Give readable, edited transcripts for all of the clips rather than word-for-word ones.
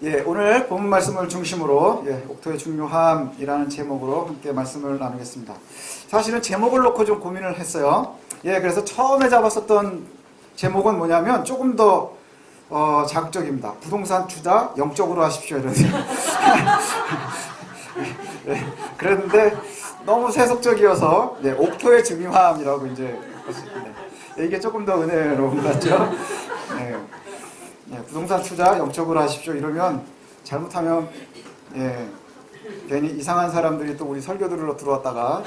예, 오늘 본문 말씀을 중심으로 옥토의 중요함이라는 제목으로 함께 말씀을 나누겠습니다. 사실은 제목을 놓고 좀 고민을 했어요. 그래서 처음에 잡았었던 제목은 뭐냐면 조금 더 자극적입니다. 부동산 투자 영적으로 하십시오. 이런. 그랬는데 너무 세속적이어서 옥토의 중요함이라고 이제 이게 조금 더 은혜로운 것 같죠? 부동산 투자 영적으로 하십시오 이러면 잘못하면 괜히 이상한 사람들이 또 우리 설교 들으러 들어왔다가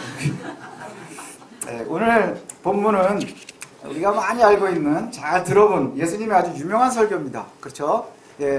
오늘 본문은 우리가 많이 알고 있는 잘 들어본 예수님의 아주 유명한 설교입니다. 그렇죠?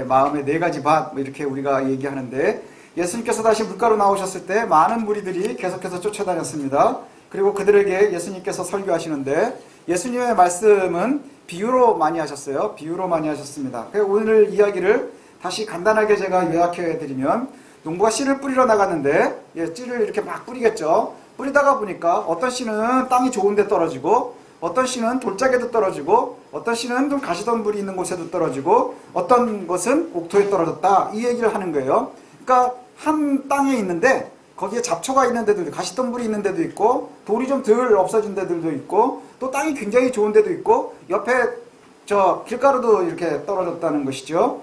마음의 네 가지 밭 이렇게 우리가 얘기하는데 예수님께서 다시 물가로 나오셨을 때 많은 무리들이 계속해서 쫓아다녔습니다. 그리고 그들에게 예수님께서 설교하시는데 예수님의 말씀은 비유로 많이 하셨어요. 비유로 많이 하셨습니다. 오늘 이야기를 다시 간단하게 제가 요약해드리면 농부가 씨를 뿌리러 나갔는데 씨를 이렇게 막 뿌리겠죠. 뿌리다가 보니까 어떤 씨는 땅이 좋은 데 떨어지고 어떤 씨는 돌짝에도 떨어지고 어떤 씨는 좀 가시덤불이 있는 곳에도 떨어지고 어떤 것은 옥토에 떨어졌다 이 얘기를 하는 거예요. 그러니까 한 땅에 있는데 거기에 잡초가 있는 데도 있고 가시덤불이 있는 데도 있고 돌이 좀 덜 없어진 데들도 있고 또 땅이 굉장히 좋은 데도 있고 옆에 저 길가루도 이렇게 떨어졌다는 것이죠.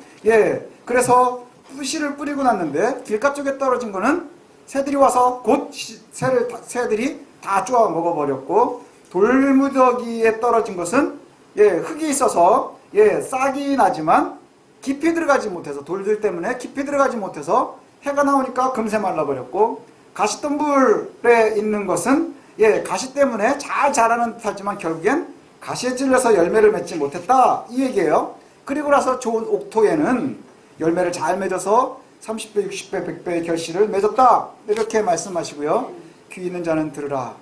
그래서 씨를 뿌리고 났는데 길가 쪽에 떨어진 거는 새들이 와서 곧 새들이 다 쪼아 먹어버렸고 돌무더기에 떨어진 것은 흙이 있어서 싹이 나지만 깊이 들어가지 못해서 돌들 때문에 깊이 들어가지 못해서 해가 나오니까 금세 말라버렸고 가시덤불에 있는 것은 가시 때문에 잘 자라는 듯하지만 결국엔 가시에 찔려서 열매를 맺지 못했다 이 얘기예요. 그리고 나서 좋은 옥토에는 열매를 잘 맺어서 30배, 60배, 100배의 결실을 맺었다 이렇게 말씀하시고요. 귀 있는 자는 들으라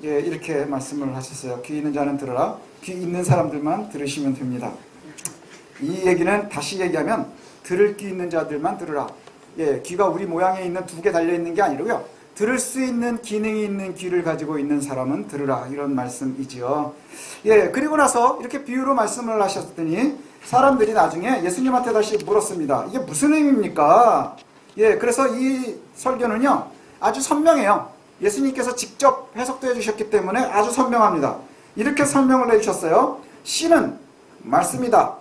이렇게 말씀을 하셨어요. 귀 있는 자는 들으라. 귀 있는 사람들만 들으시면 됩니다. 이 얘기는 다시 얘기하면 들을 귀 있는 자들만 들으라. 귀가 우리 모양에 있는 두 개 달려있는 게 아니고요. 들을 수 있는 기능이 있는 귀를 가지고 있는 사람은 들으라 이런 말씀이지요. 그리고 나서 이렇게 비유로 말씀을 하셨더니 사람들이 나중에 예수님한테 다시 물었습니다. 이게 무슨 의미입니까? 그래서 이 설교는요 아주 선명해요. 예수님께서 직접 해석도 해주셨기 때문에 아주 선명합니다. 이렇게 설명을 해주셨어요. 씨는 말씀이다.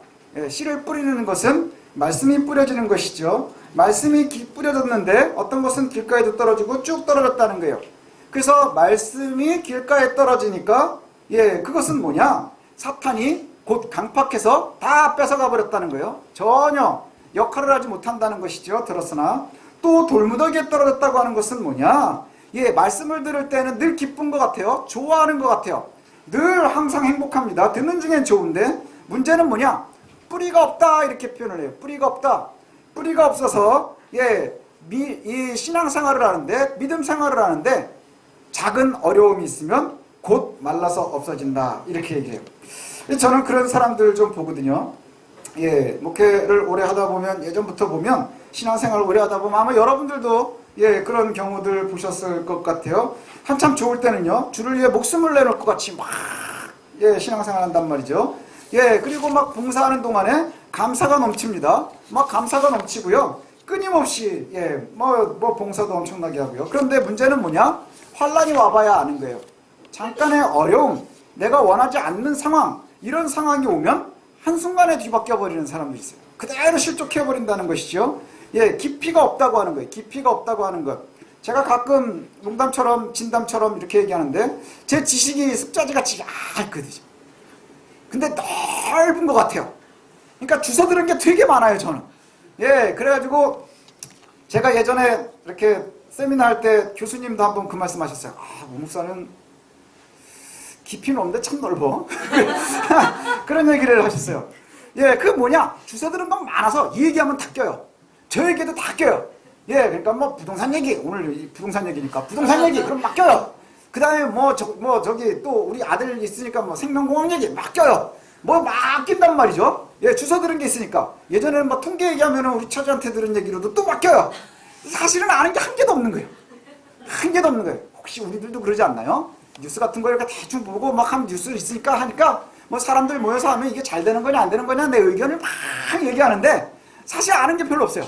씨를 뿌리는 것은 말씀이 뿌려지는 것이죠. 말씀이 뿌려졌는데 어떤 것은 길가에도 떨어지고 쭉 떨어졌다는 거예요. 그래서 말씀이 길가에 떨어지니까 그것은 뭐냐? 사탄이 곧 강팍해서 다 뺏어가 버렸다는 거예요. 전혀 역할을 하지 못한다는 것이죠. 들었으나 또 돌무더기에 떨어졌다고 하는 것은 뭐냐? 말씀을 들을 때는 늘 기쁜 것 같아요. 좋아하는 것 같아요. 늘 항상 행복합니다. 듣는 중엔 좋은데 문제는 뭐냐? 뿌리가 없다 이렇게 표현을 해요. 뿌리가 없다. 뿌리가 없어서 이 신앙생활을 하는데 믿음 생활을 하는데 작은 어려움이 있으면 곧 말라서 없어진다 이렇게 얘기해요. 저는 그런 사람들 좀 보거든요. 목회를 오래 하다 보면 예전부터 보면 신앙생활을 오래 하다 보면 아마 여러분들도 그런 경우들 보셨을 것 같아요. 한참 좋을 때는요 주를 위해 목숨을 내놓을 것 같이 막 신앙생활 한단 말이죠. 그리고 막 봉사하는 동안에 감사가 넘칩니다. 막 감사가 넘치고요. 끊임없이 뭐 봉사도 엄청나게 하고요. 그런데 문제는 뭐냐? 환란이 와봐야 아는 거예요. 잠깐의 어려움, 내가 원하지 않는 상황, 이런 상황이 오면 한순간에 뒤바뀌어 버리는 사람도 있어요. 그대로 실족해 버린다는 것이죠. 깊이가 없다고 하는 거예요. 깊이가 없다고 하는 것. 제가 가끔 농담처럼 진담처럼 이렇게 얘기하는데 제 지식이 습자지같이 얇거든요. 근데 넓은 것 같아요. 그러니까 주워 들은 게 되게 많아요, 저는. 그래가지고 제가 예전에 이렇게 세미나 할 때 교수님도 한번 그 말씀 하셨어요. 목사는 깊이는 없는데 참 넓어. 그런 얘기를 하셨어요. 그 뭐냐? 주워 들은 건 많아서 이 얘기하면 다 껴요. 저 얘기도 다 껴요. 그러니까 뭐 부동산 얘기, 오늘 부동산 얘기니까 부동산 얘기, 그럼 막 껴요. 그 다음에 저기 또 우리 아들 있으니까 뭐 생명공학 얘기 막 껴요. 막 낀단 말이죠. 주워 들은 게 있으니까. 예전에는 뭐 통계 얘기하면 우리 처자한테 들은 얘기로도 또 막 껴요. 사실은 아는 게 한 개도 없는 거예요. 한 개도 없는 거예요. 혹시 우리들도 그러지 않나요? 뉴스 같은 거 이렇게 대충 보고 막 하면 뉴스 있으니까 하니까 뭐 사람들 모여서 하면 이게 잘 되는 거냐 안 되는 거냐 내 의견을 막 얘기하는데 사실 아는 게 별로 없어요.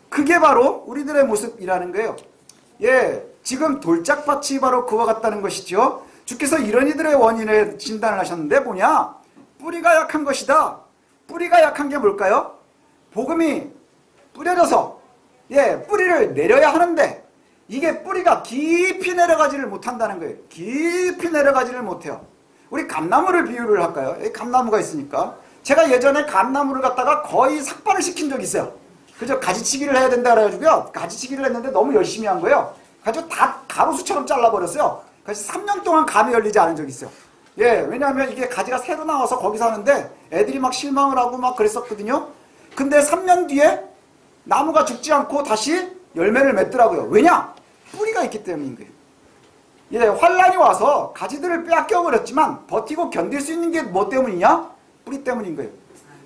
그게 바로 우리들의 모습이라는 거예요. 예, 지금 돌짝밭이 바로 그와 같다는 것이죠. 주께서 이런 이들의 원인을 진단을 하셨는데 뭐냐? 뿌리가 약한 것이다. 뿌리가 약한 게 뭘까요? 복음이 뿌려져서 뿌리를 내려야 하는데 이게 뿌리가 깊이 내려가지를 못한다는 거예요. 깊이 내려가지를 못해요. 우리 감나무를 비유를 할까요? 감나무가 있으니까 제가 예전에 감나무를 갖다가 거의 삭발을 시킨 적이 있어요. 그저 가지치기를 해야 된다 그래가지고요. 가지치기를 했는데 너무 열심히 한 거예요. 가지고 다 가로수처럼 잘라버렸어요. 그래서 3년 동안 감이 열리지 않은 적이 있어요. 왜냐하면 이게 가지가 새로 나와서 거기서 하는데 애들이 막 실망을 하고 막 그랬었거든요. 근데 3년 뒤에 나무가 죽지 않고 다시 열매를 맺더라고요. 왜냐? 뿌리가 있기 때문인 거예요. 환란이 와서 가지들을 빼앗겨버렸지만 버티고 견딜 수 있는 게 뭐 때문이냐? 뿌리 때문인 거예요.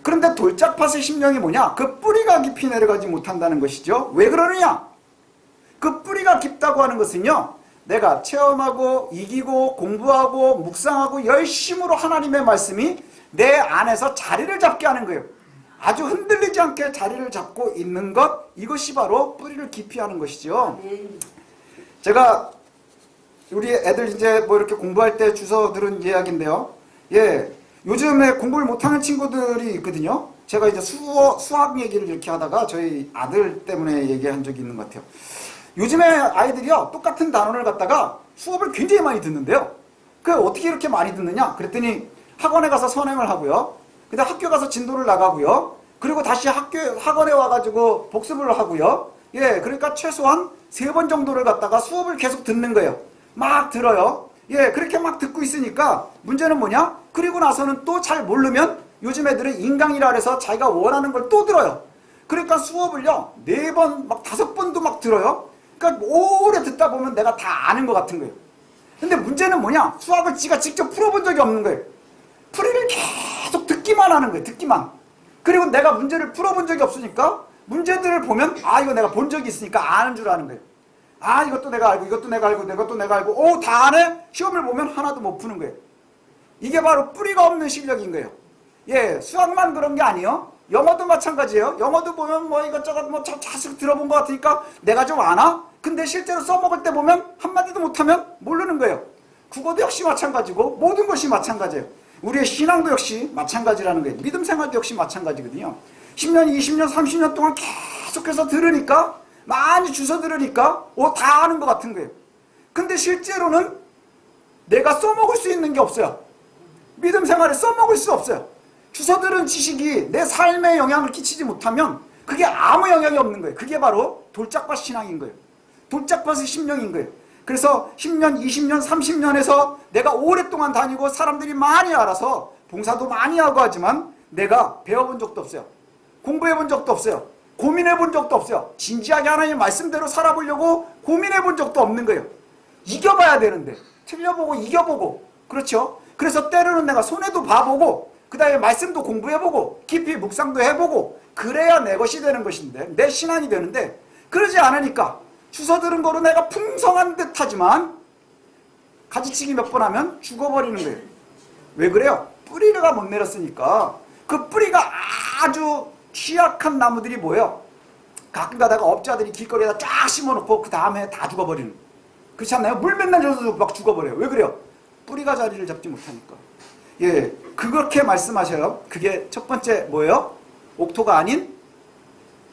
그런데 돌짝밭의 심령이 뭐냐? 그 뿌리가 깊이 내려가지 못한다는 것이죠. 왜 그러느냐? 그 뿌리가 깊다고 하는 것은요, 내가 체험하고 이기고 공부하고 묵상하고 열심으로 하나님의 말씀이 내 안에서 자리를 잡게 하는 거예요. 아주 흔들리지 않게 자리를 잡고 있는 것, 이것이 바로 뿌리를 깊이 하는 것이죠. 제가 우리 애들 이제 뭐 이렇게 공부할 때 주워 들은 이야기인데요. 요즘에 공부를 못하는 친구들이 있거든요. 제가 이제 수학 얘기를 이렇게 하다가 저희 아들 때문에 얘기한 적이 있는 것 같아요. 요즘에 아이들이요, 똑같은 단원을 갖다가 수업을 굉장히 많이 듣는데요. 그 어떻게 이렇게 많이 듣느냐? 그랬더니 학원에 가서 선행을 하고요. 근데 학교 가서 진도를 나가고요. 그리고 다시 학원에 와가지고 복습을 하고요. 그러니까 최소한 3번 정도를 갖다가 수업을 계속 듣는 거예요. 막 들어요. 그렇게 막 듣고 있으니까 문제는 뭐냐? 그리고 나서는 또 잘 모르면 요즘 애들은 인강이라 해서 자기가 원하는 걸 또 들어요. 그러니까 수업을요, 4번, 막 5번도 막 들어요. 그러니까 오래 듣다 보면 내가 다 아는 것 같은 거예요. 근데 문제는 뭐냐? 수학을 지가 직접 풀어본 적이 없는 거예요. 풀이를 계속 듣기만 하는 거예요. 듣기만. 그리고 내가 문제를 풀어본 적이 없으니까 문제들을 보면 이거 내가 본 적이 있으니까 아는 줄 아는 거예요. 이것도 내가 알고 이것도 내가 알고 이것도 내가 알고 다 아네? 시험을 보면 하나도 못 푸는 거예요. 이게 바로 뿌리가 없는 실력인 거예요. 수학만 그런 게 아니에요. 영어도 마찬가지예요. 영어도 보면 뭐 이것저것 뭐 자식 들어본 것 같으니까 내가 좀 아나? 근데 실제로 써먹을 때 보면 한마디도 못하면 모르는 거예요. 국어도 역시 마찬가지고 모든 것이 마찬가지예요. 우리의 신앙도 역시 마찬가지라는 거예요. 믿음 생활도 역시 마찬가지거든요. 10년, 20년, 30년 동안 계속해서 들으니까 많이 주워 들으니까 다 아는 것 같은 거예요. 근데 실제로는 내가 써먹을 수 있는 게 없어요. 믿음 생활에 써먹을 수 없어요. 주워 들은 지식이 내 삶에 영향을 끼치지 못하면 그게 아무 영향이 없는 거예요. 그게 바로 돌짝밭 신앙인 거예요. 돌짝밭의 심령인 거예요. 그래서 10년, 20년, 30년에서 내가 오랫동안 다니고 사람들이 많이 알아서 봉사도 많이 하고 하지만 내가 배워본 적도 없어요. 공부해본 적도 없어요. 고민해본 적도 없어요. 진지하게 하나님 말씀대로 살아보려고 고민해본 적도 없는 거예요. 이겨봐야 되는데 틀려보고 이겨보고 그렇죠? 그래서 때로는 내가 손해도 봐보고 그 다음에 말씀도 공부해보고 깊이 묵상도 해보고 그래야 내 것이 되는 것인데 내 신앙이 되는데 그러지 않으니까 주워 들은 거로 내가 풍성한 듯 하지만 가지치기 몇 번 하면 죽어버리는 거예요. 왜 그래요? 뿌리가 못 내렸으니까. 그 뿌리가 아주 취약한 나무들이 뭐예요? 가끔 가다가 업자들이 길거리에다 쫙 심어놓고 그 다음에 다 죽어버리는. 그렇지 않나요? 물 맨날 줘도 막 죽어버려요. 왜 그래요? 뿌리가 자리를 잡지 못하니까. 그렇게 말씀하셔요. 그게 첫 번째 뭐예요? 옥토가 아닌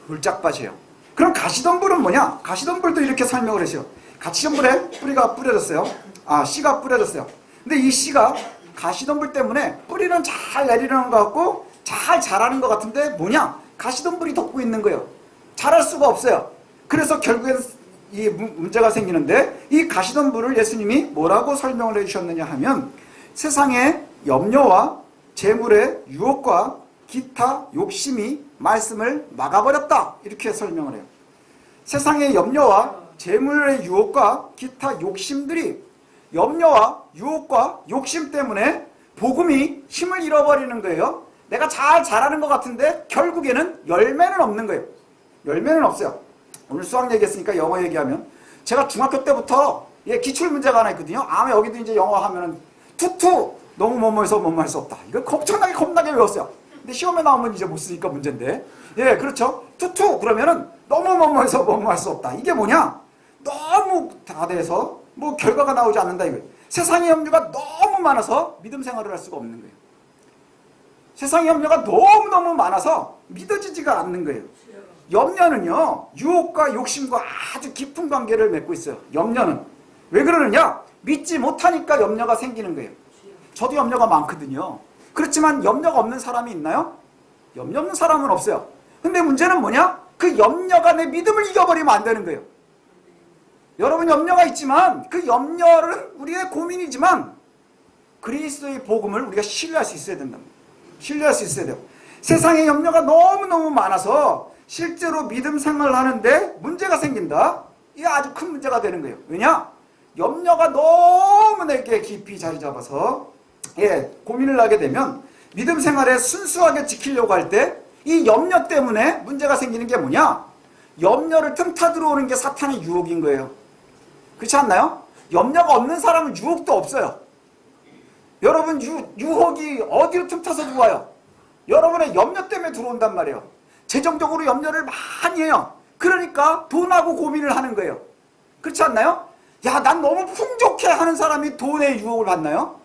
돌짝밭이에요. 그럼 가시덤불은 뭐냐? 가시덤불도 이렇게 설명을 하세요. 가시덤불에 뿌리가 뿌려졌어요. 씨가 뿌려졌어요. 근데 이 씨가 가시덤불 때문에 뿌리는 잘 내리는 것 같고 잘 자라는 것 같은데 뭐냐? 가시덤불이 덮고 있는 거예요. 자랄 수가 없어요. 그래서 결국엔 이 문제가 생기는데 이 가시덤불을 예수님이 뭐라고 설명을 해주셨느냐 하면 세상의 염려와 재물의 유혹과 기타 욕심이 말씀을 막아버렸다. 이렇게 설명을 해요. 세상의 염려와 재물의 유혹과 기타 욕심들이 염려와 유혹과 욕심 때문에 복음이 힘을 잃어버리는 거예요. 내가 잘 자라는 것 같은데 결국에는 열매는 없는 거예요. 열매는 없어요. 오늘 수학 얘기했으니까 영어 얘기하면 제가 중학교 때부터 기출문제가 하나 있거든요. 아마 여기도 이제 영어 하면은 투투 너무 뭐뭐해서 뭐뭐 할 수 없다. 이거 겁나게 외웠어요. 근데 시험에 나오면 이제 못 쓰니까 문제인데. 예, 그렇죠. 투투 그러면은 너무 뭐뭐해서 뭐뭐 할 수 없다. 이게 뭐냐? 너무 다 돼서 뭐 결과가 나오지 않는다 이거예요. 세상의 염려가 너무 많아서 믿음 생활을 할 수가 없는 거예요. 세상의 염려가 너무너무 많아서 믿어지지가 않는 거예요. 염려는요, 유혹과 욕심과 아주 깊은 관계를 맺고 있어요. 염려는. 왜 그러느냐? 믿지 못하니까 염려가 생기는 거예요. 저도 염려가 많거든요. 그렇지만 염려가 없는 사람이 있나요? 염려 없는 사람은 없어요. 근데 문제는 뭐냐? 그 염려가 내 믿음을 이겨버리면 안 되는 거예요. 여러분 염려가 있지만 그 염려는 우리의 고민이지만 그리스도의 복음을 우리가 신뢰할 수 있어야 된답니다. 신뢰할 수 있어야 돼요. 세상에 염려가 너무너무 많아서 실제로 믿음 생활을 하는데 문제가 생긴다. 이게 아주 큰 문제가 되는 거예요. 왜냐? 염려가 너무 내게 깊이 자리 잡아서 고민을 하게 되면 믿음 생활에 순수하게 지키려고 할 때 이 염려 때문에 문제가 생기는 게 뭐냐? 염려를 틈타 들어오는 게 사탄의 유혹인 거예요. 그렇지 않나요? 염려가 없는 사람은 유혹도 없어요. 여러분 유혹이 어디로 틈타서 들어와요? 여러분의 염려 때문에 들어온단 말이에요. 재정적으로 염려를 많이 해요. 그러니까 돈하고 고민을 하는 거예요. 그렇지 않나요? 야, 난 너무 풍족해 하는 사람이 돈의 유혹을 받나요?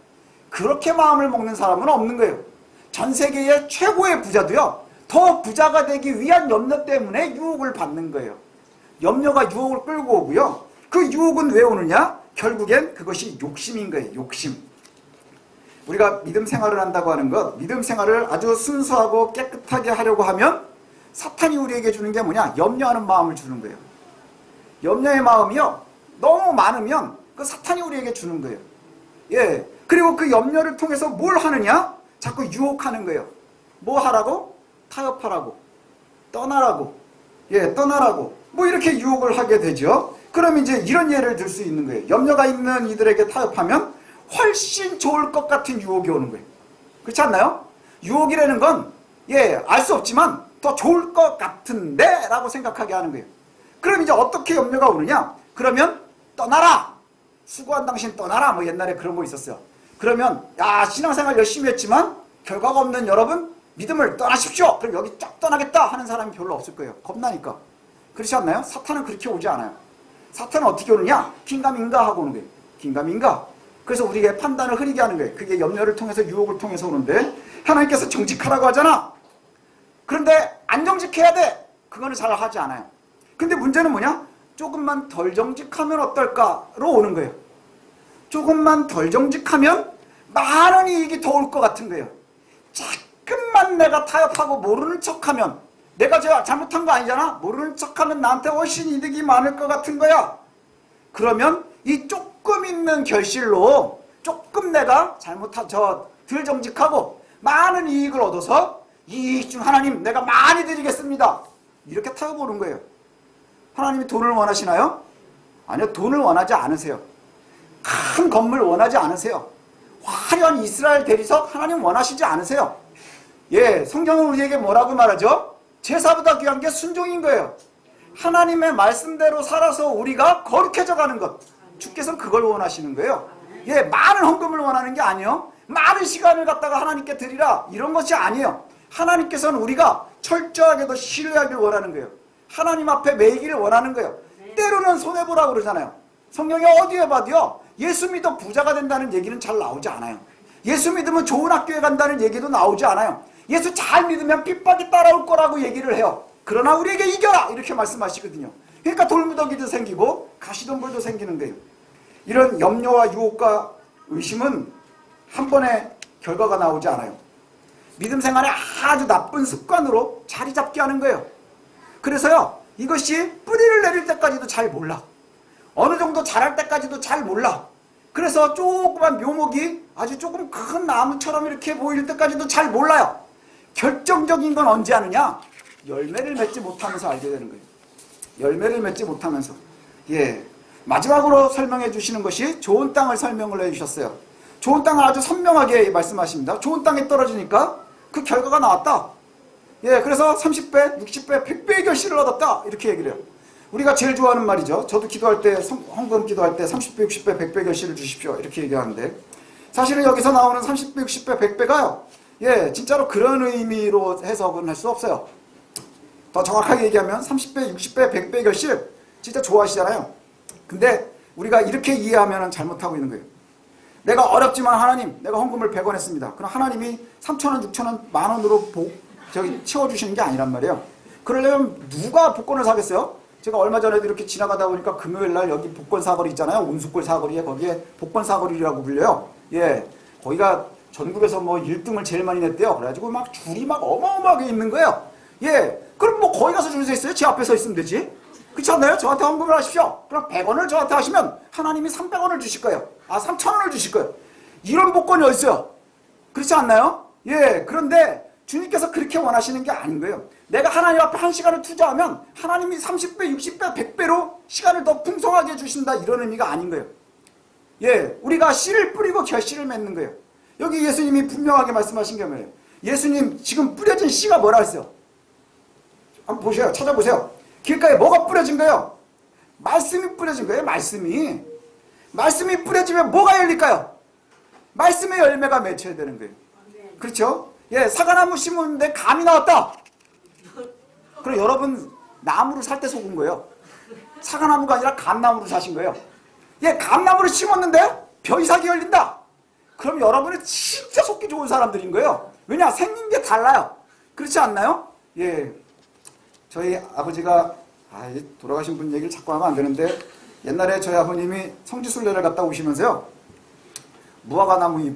그렇게 마음을 먹는 사람은 없는 거예요. 전 세계의 최고의 부자도요, 더 부자가 되기 위한 염려 때문에 유혹을 받는 거예요. 염려가 유혹을 끌고 오고요. 그 유혹은 왜 오느냐? 결국엔 그것이 욕심인 거예요. 욕심. 우리가 믿음 생활을 한다고 하는 것, 믿음 생활을 아주 순수하고 깨끗하게 하려고 하면 사탄이 우리에게 주는 게 뭐냐? 염려하는 마음을 주는 거예요. 염려의 마음이요, 너무 많으면 그 사탄이 우리에게 주는 거예요. 예. 그리고 그 염려를 통해서 뭘 하느냐? 자꾸 유혹하는 거예요. 뭐 하라고? 타협하라고. 떠나라고. 예, 떠나라고. 뭐 이렇게 유혹을 하게 되죠. 그럼 이제 이런 예를 들 수 있는 거예요. 염려가 있는 이들에게 타협하면 훨씬 좋을 것 같은 유혹이 오는 거예요. 그렇지 않나요? 유혹이라는 건, 알 수 없지만 더 좋을 것 같은데? 라고 생각하게 하는 거예요. 그럼 이제 어떻게 염려가 오느냐? 그러면 떠나라! 수고한 당신 떠나라! 뭐 옛날에 그런 거 있었어요. 그러면, 야, 신앙생활 열심히 했지만 결과가 없는 여러분, 믿음을 떠나십시오! 그럼 여기 쫙 떠나겠다! 하는 사람이 별로 없을 거예요. 겁나니까. 그렇지 않나요? 사탄은 그렇게 오지 않아요. 사탄은 어떻게 오느냐? 긴가민가 하고 오는 거예요. 긴가민가. 그래서 우리의 판단을 흐리게 하는 거예요. 그게 염려를 통해서 유혹을 통해서 오는데 하나님께서 정직하라고 하잖아. 그런데 안 정직해야 돼. 그거는 잘 하지 않아요. 근데 문제는 뭐냐? 조금만 덜 정직하면 어떨까로 오는 거예요. 조금만 덜 정직하면 많은 이익이 더 올 것 같은 거예요. 조금만 내가 타협하고 모르는 척하면, 내가 제가 잘못한 거 아니잖아. 모르는 척하면 나한테 훨씬 이득이 많을 것 같은 거야. 그러면 이 조금 있는 결실로 조금 내가 덜 정직하고 많은 이익을 얻어서 이익 중 하나님 내가 많이 드리겠습니다. 이렇게 타협 오는 거예요. 하나님이 돈을 원하시나요? 아니요, 돈을 원하지 않으세요. 큰 건물 원하지 않으세요. 화려한 이스라엘 대리석 하나님 원하시지 않으세요. 성경은 우리에게 뭐라고 말하죠? 제사보다 귀한 게 순종인 거예요. 하나님의 말씀대로 살아서 우리가 거룩해져 가는 것, 주께서는 그걸 원하시는 거예요. 많은 헌금을 원하는 게 아니에요. 많은 시간을 갖다가 하나님께 드리라, 이런 것이 아니에요. 하나님께서는 우리가 철저하게도 신뢰하길 원하는 거예요. 하나님 앞에 매이기를 원하는 거예요. 때로는 손해보라고 그러잖아요. 성경에 어디에 봐도요, 예수 믿어 부자가 된다는 얘기는 잘 나오지 않아요. 예수 믿으면 좋은 학교에 간다는 얘기도 나오지 않아요. 예수 잘 믿으면 핍박이 따라올 거라고 얘기를 해요. 그러나 우리에게 이겨라! 이렇게 말씀하시거든요. 그러니까 돌무더기도 생기고 가시덤불도 생기는 거예요. 이런 염려와 유혹과 의심은 한 번에 결과가 나오지 않아요. 믿음 생활에 아주 나쁜 습관으로 자리 잡게 하는 거예요. 그래서요, 이것이 뿌리를 내릴 때까지도 잘 몰라. 어느 정도 자랄 때까지도 잘 몰라. 그래서 조그만 묘목이 아주 조금 큰 나무처럼 이렇게 보일 때까지도 잘 몰라요. 결정적인 건 언제 하느냐? 열매를 맺지 못하면서 알게 되는 거예요. 열매를 맺지 못하면서. 마지막으로 설명해 주시는 것이 좋은 땅을 설명을 해 주셨어요. 좋은 땅을 아주 선명하게 말씀하십니다. 좋은 땅에 떨어지니까 그 결과가 나왔다. 그래서 30배, 60배, 100배의 결실을 얻었다. 이렇게 얘기를 해요. 우리가 제일 좋아하는 말이죠. 저도 기도할 때, 헌금 기도할 때 30배, 60배, 100배 결실을 주십시오. 이렇게 얘기하는데, 사실은 여기서 나오는 30배, 60배, 100배가요, 예, 진짜로 그런 의미로 해석은 할 수 없어요. 더 정확하게 얘기하면 30배, 60배, 100배 결실 진짜 좋아하시잖아요. 근데 우리가 이렇게 이해하면 잘못하고 있는 거예요. 내가 어렵지만 하나님, 내가 헌금을 100원 했습니다. 그럼 하나님이 3,000원, 6,000원, 만원으로 채워주시는 게 아니란 말이에요. 그러려면 누가 복권을 사겠어요? 제가 얼마 전에도 이렇게 지나가다 보니까 금요일날 여기 복권 사거리 있잖아요. 운수골 사거리에 거기에 복권 사거리라고 불려요. 예, 거기가 전국에서 뭐 1등을 제일 많이 냈대요. 그래가지고 막 줄이 막 어마어마하게 있는 거예요. 예, 그럼 뭐 거기 가서 줄 서 있어요? 제 앞에 서 있으면 되지. 그렇지 않나요? 저한테 헌금을 하십시오. 그럼 100원을 저한테 하시면 하나님이 300원을 주실 거예요. 3,000원을 주실 거예요. 이런 복권이 어딨어요? 그렇지 않나요? 예, 그런데 주님께서 그렇게 원하시는 게 아닌 거예요. 내가 하나님 앞에 1시간을 투자하면 하나님이 30배, 60배, 100배로 시간을 더 풍성하게 해주신다, 이런 의미가 아닌 거예요. 예, 우리가 씨를 뿌리고 결실을 맺는 거예요. 여기 예수님이 분명하게 말씀하신 게 뭐예요? 예수님 지금 뿌려진 씨가 뭐라 했어요? 한번 보세요. 찾아보세요. 길가에 뭐가 뿌려진 거예요? 말씀이 뿌려진 거예요. 말씀이 뿌려지면 뭐가 열릴까요? 말씀의 열매가 맺혀야 되는 거예요. 그렇죠? 예, 사과나무 심었는데 감이 나왔다. 그럼 여러분 나무를 살 때 속은 거예요. 사과나무가 아니라 감나무를 사신 거예요. 예, 감나무를 심었는데 벼이삭이 열린다. 그럼 여러분은 진짜 속기 좋은 사람들인 거예요. 왜냐? 생긴 게 달라요. 그렇지 않나요? 예, 저희 아버지가 돌아가신 분 얘기를 자꾸 하면 안 되는데, 옛날에 저희 아버님이 성지순례를 갔다 오시면서요, 무화과나무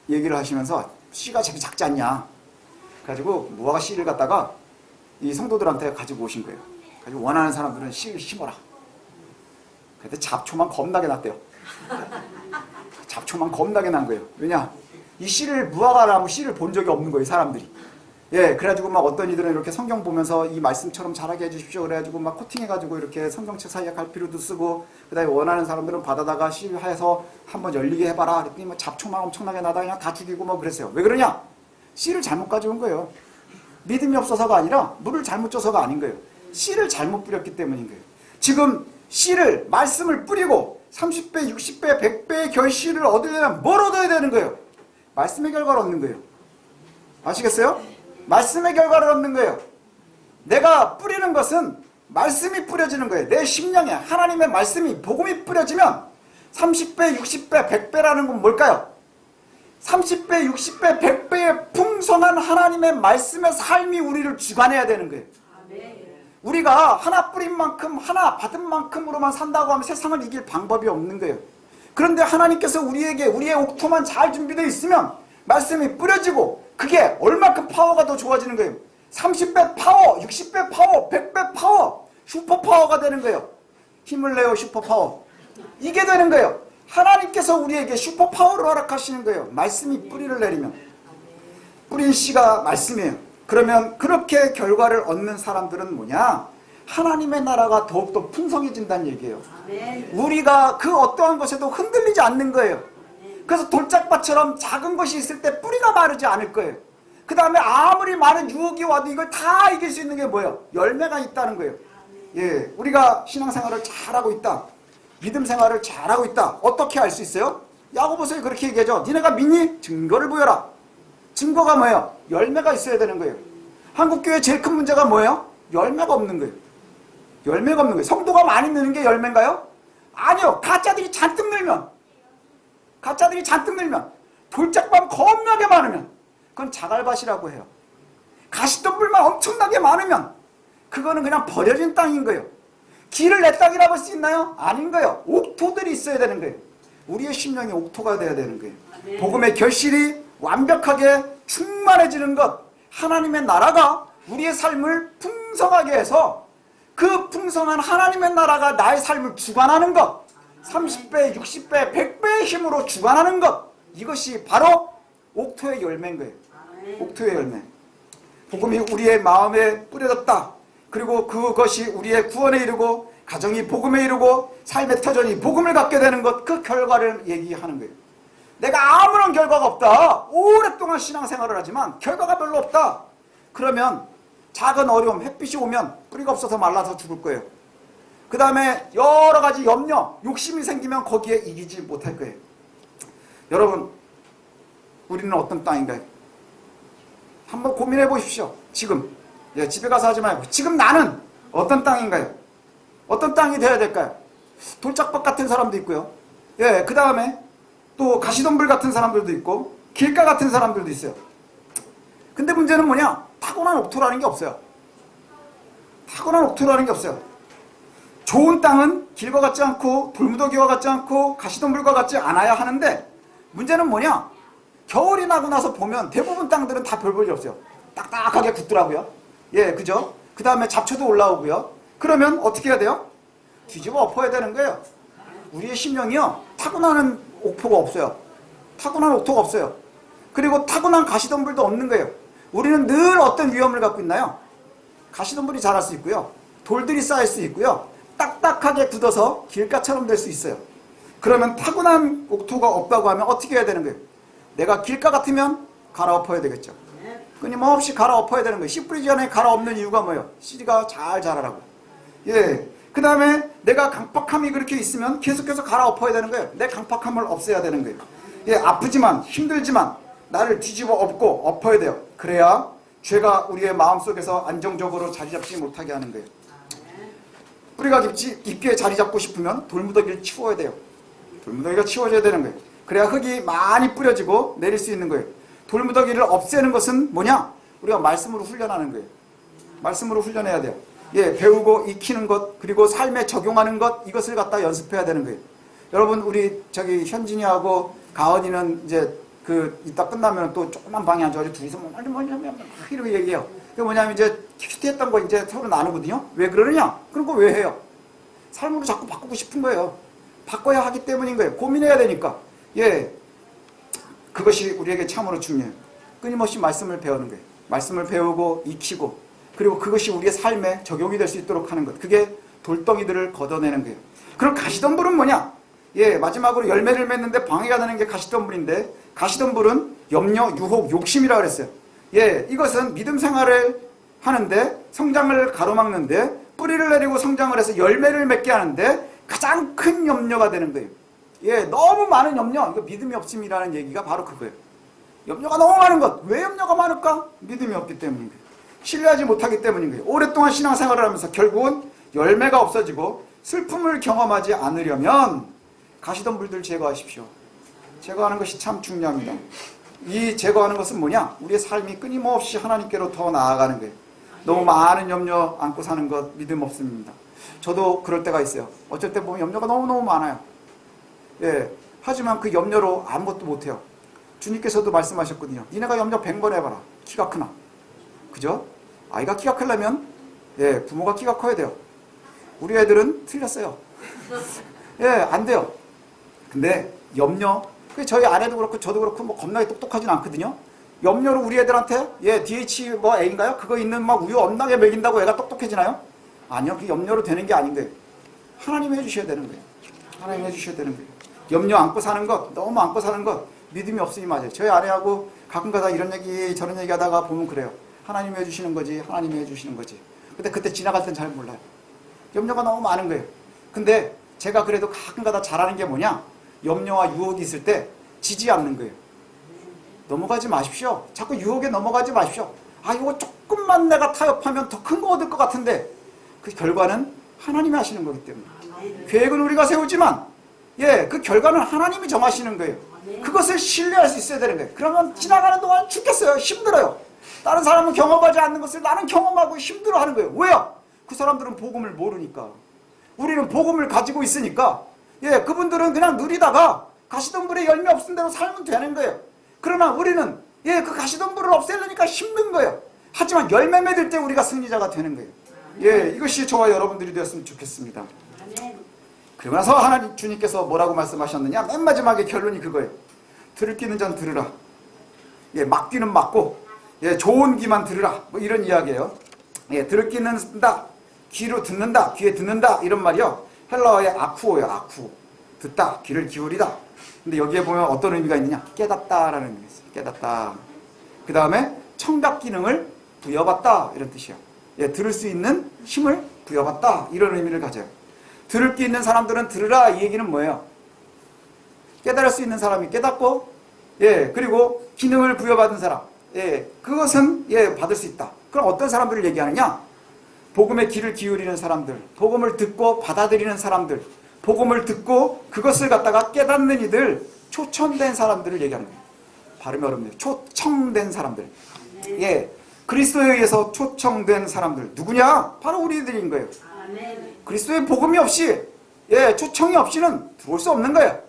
얘기를 하시면서 씨가 되게 작지 않냐. 그래가지고 무화과 씨를 갖다가 이 성도들한테 가지고 오신 거예요. 가지고 원하는 사람들은 씨를 심어라. 그때 잡초만 겁나게 났대요. 잡초만 겁나게 난 거예요. 왜냐? 이 씨를, 무화과나무 씨를 본 적이 없는 거예요, 사람들이. 예, 그래가지고 막 어떤 이들은 이렇게 성경 보면서 이 말씀처럼 잘하게 해주십시오. 그래가지고 막 코팅해가지고 이렇게 성경책 사이에 갈피로도 쓰고, 그 다음에 원하는 사람들은 받아다가 씨해서 한번 열리게 해봐라. 그랬더니 뭐 잡초만 엄청나게 나다 그냥 다 죽이고 뭐 그랬어요. 왜 그러냐? 씨를 잘못 가져온 거예요. 믿음이 없어서가 아니라 물을 잘못 줘서가 아닌 거예요. 씨를 잘못 뿌렸기 때문인 거예요. 지금 씨를, 말씀을 뿌리고 30배, 60배, 100배의 결실을 얻으려면 뭘 얻어야 되는 거예요? 말씀의 결과를 얻는 거예요. 아시겠어요? 말씀의 결과를 얻는 거예요. 내가 뿌리는 것은 말씀이 뿌려지는 거예요. 내 심령에 하나님의 말씀이, 복음이 뿌려지면 30배, 60배, 100배라는 건 뭘까요? 30배, 60배, 100배의 풍성한 하나님의 말씀의 삶이 우리를 주관해야 되는 거예요. 우리가 하나 뿌린 만큼, 하나 받은 만큼으로만 산다고 하면 세상을 이길 방법이 없는 거예요. 그런데 하나님께서 우리에게 우리의 옥토만 잘 준비되어 있으면 말씀이 뿌려지고 그게 얼마큼 파워가 더 좋아지는 거예요. 30배 파워, 60배 파워, 100배 파워, 슈퍼 파워가 되는 거예요. 힘을 내요, 슈퍼 파워. 이게 되는 거예요. 하나님께서 우리에게 슈퍼 파워를 허락하시는 거예요. 말씀이 뿌리를 내리면. 뿌린 씨가 말씀이에요. 그러면 그렇게 결과를 얻는 사람들은 뭐냐? 하나님의 나라가 더욱더 풍성해진다는 얘기예요. 우리가 그 어떠한 것에도 흔들리지 않는 거예요. 그래서 돌짝밭처럼 작은 것이 있을 때 뿌리가 마르지 않을 거예요. 그 다음에 아무리 많은 유혹이 와도 이걸 다 이길 수 있는 게 뭐예요? 열매가 있다는 거예요. 예, 우리가 신앙생활을 잘하고 있다, 믿음 생활을 잘하고 있다, 어떻게 알 수 있어요? 야고보서에 그렇게 얘기하죠. 니네가 믿니? 증거를 보여라. 증거가 뭐예요? 열매가 있어야 되는 거예요. 한국교회 제일 큰 문제가 뭐예요? 열매가 없는 거예요. 열매가 없는 거예요. 성도가 많이 느는 게 열매인가요? 아니요. 가짜들이 잔뜩 늘면, 돌짝밭 겁나게 많으면 그건 자갈밭이라고 해요. 가시덤불만 엄청나게 많으면 그거는 그냥 버려진 땅인 거예요. 길을 내 땅이라고 할 수 있나요? 아닌 거예요. 옥토들이 있어야 되는 거예요. 우리의 심령이 옥토가 돼야 되는 거예요. 복음의 결실이 완벽하게 충만해지는 것, 하나님의 나라가 우리의 삶을 풍성하게 해서 그 풍성한 하나님의 나라가 나의 삶을 주관하는 것, 30배, 60배, 100배의 힘으로 주관하는 것, 이것이 바로 옥토의 열매인 거예요. 옥토의 열매. 복음이 우리의 마음에 뿌려졌다. 그리고 그것이 우리의 구원에 이르고 가정이 복음에 이르고 삶의 터전이 복음을 갖게 되는 것, 그 결과를 얘기하는 거예요. 내가 아무런 결과가 없다. 오랫동안 신앙생활을 하지만 결과가 별로 없다. 그러면 작은 어려움, 햇빛이 오면 뿌리가 없어서 말라서 죽을 거예요. 그 다음에 여러 가지 염려, 욕심이 생기면 거기에 이기지 못할 거예요. 여러분, 우리는 어떤 땅인가요? 한번 고민해 보십시오. 지금. 예, 집에 가서 하지 말고. 지금 나는 어떤 땅인가요? 어떤 땅이 돼야 될까요? 돌짝밭 같은 사람도 있고요. 예, 그 다음에 또 가시덤불 같은 사람들도 있고, 길가 같은 사람들도 있어요. 근데 문제는 뭐냐? 타고난 옥토라는 게 없어요. 타고난 옥토라는 게 없어요. 좋은 땅은 길과 같지 않고 돌무더기와 같지 않고 가시덤불과 같지 않아야 하는데, 문제는 뭐냐? 겨울이 나고 나서 보면 대부분 땅들은 다 별 볼일 없어요. 딱딱하게 굳더라고요. 예, 그죠? 그 다음에 잡초도 올라오고요. 그러면 어떻게 해야 돼요? 뒤집어 엎어야 되는 거예요. 우리의 심령이요, 타고나는 옥토가 없어요. 타고난 옥토가 없어요. 그리고 타고난 가시덤불도 없는 거예요. 우리는 늘 어떤 위험을 갖고 있나요? 가시덤불이 자랄 수 있고요. 돌들이 쌓일 수 있고요. 딱딱하게 굳어서 길가처럼 될 수 있어요. 그러면 타고난 옥토가 없다고 하면 어떻게 해야 되는 거예요? 내가 길가 같으면 갈아엎어야 되겠죠. 끊임없이 갈아엎어야 되는 거예요. 씨 뿌리기 전에 갈아엎는 이유가 뭐예요? 씨가 잘 자라라고. 예. 그 다음에 내가 강팍함이 그렇게 있으면 계속해서 갈아엎어야 되는 거예요. 내 강팍함을 없애야 되는 거예요. 예, 아프지만 힘들지만 나를 뒤집어 엎고 엎어야 돼요. 그래야 죄가 우리의 마음속에서 안정적으로 자리 잡지 못하게 하는 거예요. 뿌리가 깊게 자리 잡고 싶으면 돌무더기를 치워야 돼요. 돌무더기가 치워져야 되는 거예요. 그래야 흙이 많이 뿌려지고 내릴 수 있는 거예요. 돌무더기를 없애는 것은 뭐냐? 우리가 말씀으로 훈련하는 거예요. 말씀으로 훈련해야 돼요. 예, 배우고 익히는 것, 그리고 삶에 적용하는 것, 이것을 갖다 연습해야 되는 거예요. 여러분, 우리 현진이하고 가은이는 이제 이따 끝나면 또 조그만 방에 앉아가지고 둘이서 뭐냐면 이렇게 얘기해요. 그게 뭐냐면 이제 큐티했던 거 이제 서로 나누거든요. 왜 그러느냐? 그런 거 왜 해요? 삶으로 자꾸 바꾸고 싶은 거예요. 바꿔야 하기 때문인 거예요. 고민해야 되니까. 예, 그것이 우리에게 참으로 중요해요. 끊임없이 말씀을 배우는 거예요. 말씀을 배우고 익히고, 그리고 그것이 우리의 삶에 적용이 될 수 있도록 하는 것. 그게 돌덩이들을 걷어내는 거예요. 그럼 가시덤불은 뭐냐? 예, 마지막으로 열매를 맺는데 방해가 되는 게 가시덤불인데, 가시덤불은 염려, 유혹, 욕심이라고 그랬어요. 예, 이것은 믿음 생활을 하는데, 성장을 가로막는데, 뿌리를 내리고 성장을 해서 열매를 맺게 하는데 가장 큰 염려가 되는 거예요. 예, 너무 많은 염려, 이거 믿음이 없음이라는 얘기가 바로 그거예요. 염려가 너무 많은 것. 왜 염려가 많을까? 믿음이 없기 때문인 거예요. 신뢰하지 못하기 때문인 거예요. 오랫동안 신앙생활을 하면서 결국은 열매가 없어지고 슬픔을 경험하지 않으려면 가시덤불들 제거하십시오. 제거하는 것이 참 중요합니다. 이 제거하는 것은 뭐냐? 우리의 삶이 끊임없이 하나님께로 더 나아가는 거예요. 너무 많은 염려 안고 사는 것 믿음 없음입니다. 저도 그럴 때가 있어요. 어쩔 때 보면 염려가 너무너무 많아요. 예, 하지만 그 염려로 아무것도 못해요. 주님께서도 말씀하셨거든요. 니네가 염려 100번 해봐라. 키가 크나. 그죠? 아이가 키가 크려면 예, 부모가 키가 커야 돼요. 우리 애들은 틀렸어요. 예, 안 돼요. 근데 염려, 저희 아내도 그렇고 저도 그렇고 뭐 겁나게 똑똑하진 않거든요. 염려로 우리 애들한테 예, DH 뭐 A인가요? 그거 있는 막 우유 엄나게 먹인다고 애가 똑똑해지나요? 아니요. 그 염려로 되는 게 아닌데 하나님이 해주셔야 되는 거예요. 하나님이 해주셔야 되는 거예요. 염려 안고 사는 것, 너무 안고 사는 것 믿음이 없으니 맞아요. 저희 아내하고 가끔가다 이런 얘기 저런 얘기 하다가 보면 그래요. 하나님이 해주시는 거지, 하나님이 해주시는 거지. 근데 그때 지나갈 땐 잘 몰라요. 염려가 너무 많은 거예요. 근데 제가 그래도 가끔가다 잘하는 게 뭐냐? 염려와 유혹이 있을 때 지지 않는 거예요. 넘어가지 마십시오. 자꾸 유혹에 넘어가지 마십시오. 아, 이거 조금만 내가 타협하면 더 큰 거 얻을 것 같은데 그 결과는 하나님이 하시는 거기 때문에. 계획은 우리가 세우지만 예, 그 결과는 하나님이 정하시는 거예요. 그것을 신뢰할 수 있어야 되는 거예요. 그러면 지나가는 동안 죽겠어요. 힘들어요. 다른 사람은 경험하지 않는 것을 나는 경험하고 힘들어하는 거예요. 왜요? 그 사람들은 복음을 모르니까. 우리는 복음을 가지고 있으니까 예, 그분들은 그냥 누리다가 가시덤불에 열매 없은 대로 살면 되는 거예요. 그러나 우리는 예, 그 가시덤불을 없애려니까 힘든 거예요. 하지만 열매 맺을 때 우리가 승리자가 되는 거예요. 예, 이것이 저와 여러분들이 되었으면 좋겠습니다. 그리고 나서 하나님 주님께서 뭐라고 말씀하셨느냐? 맨 마지막에 결론이 그거예요. 들을 귀는 전 들으라. 예, 막귀는 막고 예, 좋은 귀만 들으라. 뭐 이런 이야기예요. 예, 들을 귀는 쓴다. 귀로 듣는다. 귀에 듣는다. 이런 말이요. 헬라어의 아쿠오예요. 아쿠. 듣다. 귀를 기울이다. 근데 여기에 보면 어떤 의미가 있느냐? 깨닫다라는 의미가 있어요. 깨닫다. 그 다음에 청각 기능을 부여받다. 이런 뜻이에요. 예, 들을 수 있는 힘을 부여받다. 이런 의미를 가져요. 들을 귀 있는 사람들은 들으라. 이 얘기는 뭐예요? 깨달을 수 있는 사람이 깨닫고 예, 그리고 기능을 부여받은 사람. 예, 그것은 예, 받을 수 있다. 그럼 어떤 사람들을 얘기하느냐? 복음의 귀를 기울이는 사람들, 복음을 듣고 받아들이는 사람들, 복음을 듣고 그것을 갖다가 깨닫는 이들, 초청된 사람들을 얘기하는 거예요. 발음이 어렵네요. 초청된 사람들. 예, 그리스도에 의해서 초청된 사람들. 누구냐? 바로 우리들인 거예요. 그리스도의 복음이 없이, 예, 초청이 없이는 들어올 수 없는 거예요.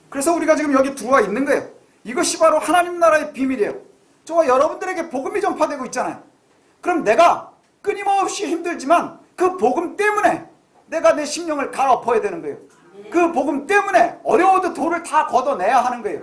그래서 우리가 지금 여기 들어와 있는 거예요. 이것이 바로 하나님 나라의 비밀이에요. 저와 여러분들에게 복음이 전파되고 있잖아요. 그럼 내가 끊임없이 힘들지만 그 복음 때문에 내가 내 심령을 갈아엎어야 되는 거예요. 그 복음 때문에 어려워도 돌을 다 걷어내야 하는 거예요.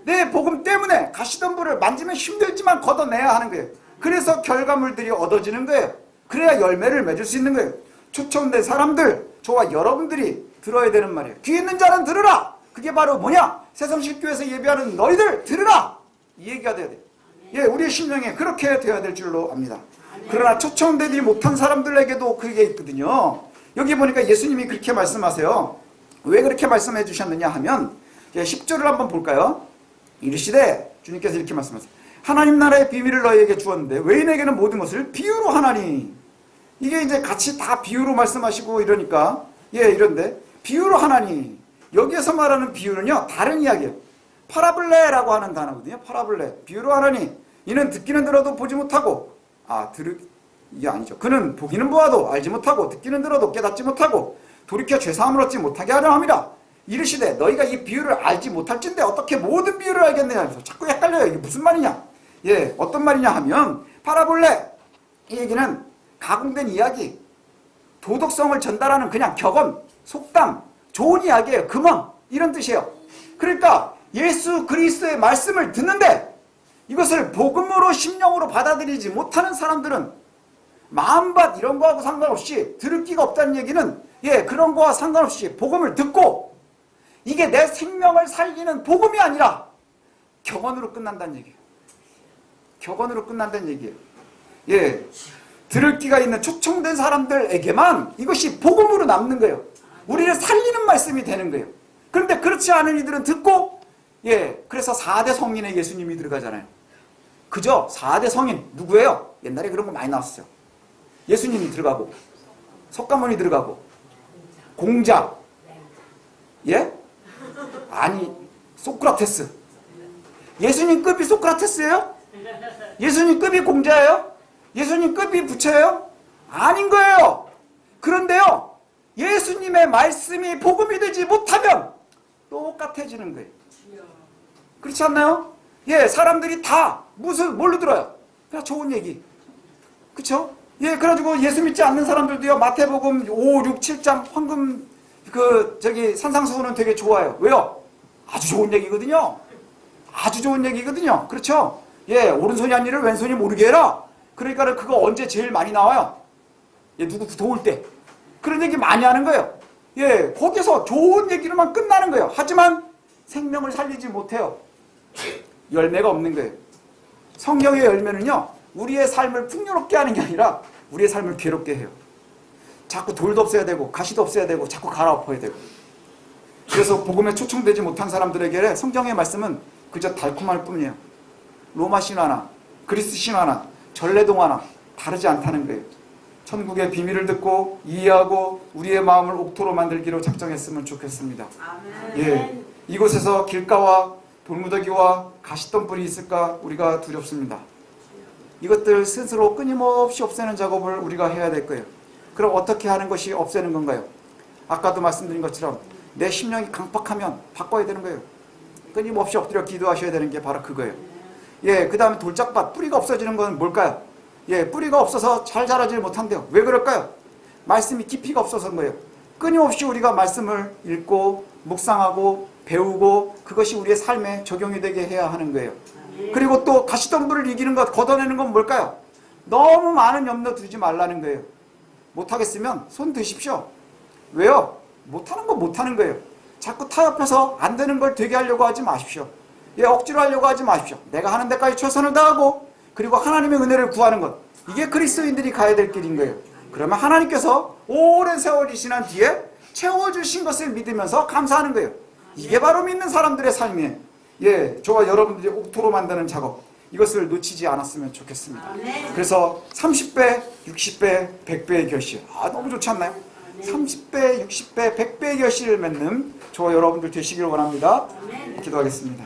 내 복음 때문에 가시덤불을 만지면 힘들지만 걷어내야 하는 거예요. 그래서 결과물들이 얻어지는 거예요. 그래야 열매를 맺을 수 있는 거예요. 초청된 사람들, 저와 여러분들이 들어야 되는 말이에요. 귀 있는 자는 들으라. 그게 바로 뭐냐? 새성실교에서 예배하는 너희들 들으라. 이 얘기가 돼야 돼요. 예, 우리의 심령에 그렇게 되어야 될 줄로 압니다. 그러나 초청되지 못한 사람들에게도 그게 있거든요. 여기 보니까 예수님이 그렇게 말씀하세요. 왜 그렇게 말씀해 주셨느냐 하면 10절을 한번 볼까요? 이르시되 주님께서 이렇게 말씀하세요. 하나님 나라의 비밀을 너희에게 주었는데 외인에게는 모든 것을 비유로 하나니. 이게 이제 같이 다 비유로 말씀하시고 이러니까 예, 이런데 비유로 하나니. 여기에서 말하는 비유는요, 다른 이야기예요. 파라블레라고 하는 단어거든요. 파라블레. 비유로 하나니. 이는 듣기는 들어도 보지 못하고, 이게 아니죠. 그는 보기는 보아도 알지 못하고, 듣기는 들어도 깨닫지 못하고, 돌이켜 죄사함을 얻지 못하게 하려 함이라. 이르시되 너희가 이 비유를 알지 못할진데 어떻게 모든 비유를 알겠느냐. 그래서 자꾸 헷갈려요. 이게 무슨 말이냐. 예, 어떤 말이냐 하면, 파라볼레. 이 얘기는 가공된 이야기, 도덕성을 전달하는 그냥 격언, 속담, 좋은 이야기예요. 금언. 이런 뜻이에요. 그러니까 예수 그리스도의 말씀을 듣는데 이것을 복음으로 심령으로 받아들이지 못하는 사람들은 마음밭 이런 거하고 상관없이 들을 기가 없다는 얘기는 예, 그런 거와 상관없이 복음을 듣고 이게 내 생명을 살리는 복음이 아니라 격언으로 끝난다는 얘기예요. 격언으로 끝난다는 얘기예요. 예, 들을 기가 있는 초청된 사람들에게만 이것이 복음으로 남는 거예요. 우리를 살리는 말씀이 되는 거예요. 그런데 그렇지 않은 이들은 듣고 예, 그래서 4대 성인에 예수님이 들어가잖아요. 그죠? 4대 성인 누구예요? 옛날에 그런 거 많이 나왔어요. 예수님이 들어가고 석가모니 들어가고 공자 예? 아니 소크라테스. 예수님급이 소크라테스예요? 예수님급이 공자예요? 예수님급이 부처예요? 아닌 거예요. 그런데요, 예수님의 말씀이 복음이 되지 못하면 똑같아지는 거예요. 그렇지 않나요? 예, 사람들이 다 뭘로 들어요? 그냥 좋은 얘기. 그쵸? 예, 그래가지고 예수 믿지 않는 사람들도요, 마태복음 5, 6, 7장 황금 산상수훈은 되게 좋아요. 왜요? 아주 좋은 얘기거든요. 아주 좋은 얘기거든요. 그렇죠? 예, 오른손이 한 일을 왼손이 모르게 해라. 그러니까 그거 언제 제일 많이 나와요? 예, 누구 도울 때. 그런 얘기 많이 하는 거예요. 예, 거기서 좋은 얘기로만 끝나는 거예요. 하지만 생명을 살리지 못해요. 열매가 없는 거예요. 성경의 열매는요, 우리의 삶을 풍요롭게 하는 게 아니라 우리의 삶을 괴롭게 해요. 자꾸 돌도 없어야 되고 가시도 없어야 되고 자꾸 갈아엎어야 되고. 그래서 복음에 초청되지 못한 사람들에게 성경의 말씀은 그저 달콤할 뿐이에요. 로마 신화나 그리스 신화나 전래동화나 다르지 않다는 거예요. 천국의 비밀을 듣고 이해하고 우리의 마음을 옥토로 만들기로 작정했으면 좋겠습니다. 아멘. 예, 이곳에서 길가와 돌무더기와 가시덤불이 있을까 우리가 두렵습니다. 이것들 스스로 끊임없이 없애는 작업을 우리가 해야 될 거예요. 그럼 어떻게 하는 것이 없애는 건가요? 아까도 말씀드린 것처럼 내 심령이 강팍하면 바꿔야 되는 거예요. 끊임없이 엎드려 기도하셔야 되는 게 바로 그거예요. 예, 그 다음에 돌짝밭, 뿌리가 없어지는 건 뭘까요? 예, 뿌리가 없어서 잘 자라질 못한대요. 왜 그럴까요? 말씀이 깊이가 없어서인 거예요. 끊임없이 우리가 말씀을 읽고 묵상하고 배우고 그것이 우리의 삶에 적용이 되게 해야 하는 거예요. 그리고 또 가시덤불을 이기는 것, 걷어내는 건 뭘까요? 너무 많은 염려 두지 말라는 거예요. 못하겠으면 손 드십시오. 왜요? 못하는 건 못하는 거예요. 자꾸 타협해서 안 되는 걸 되게 하려고 하지 마십시오. 예, 억지로 하려고 하지 마십시오. 내가 하는 데까지 최선을 다하고 그리고 하나님의 은혜를 구하는 것, 이게 그리스도인들이 가야 될 길인 거예요. 그러면 하나님께서 오랜 세월이 지난 뒤에 채워주신 것을 믿으면서 감사하는 거예요. 이게 바로 믿는 사람들의 삶이에요. 예, 저와 여러분들이 옥토로 만드는 작업, 이것을 놓치지 않았으면 좋겠습니다. 그래서 30배, 60배, 100배의 결실. 너무 좋지 않나요? 30배, 60배, 100배의 결실을 맺는 저와 여러분들 되시길 원합니다. 기도하겠습니다.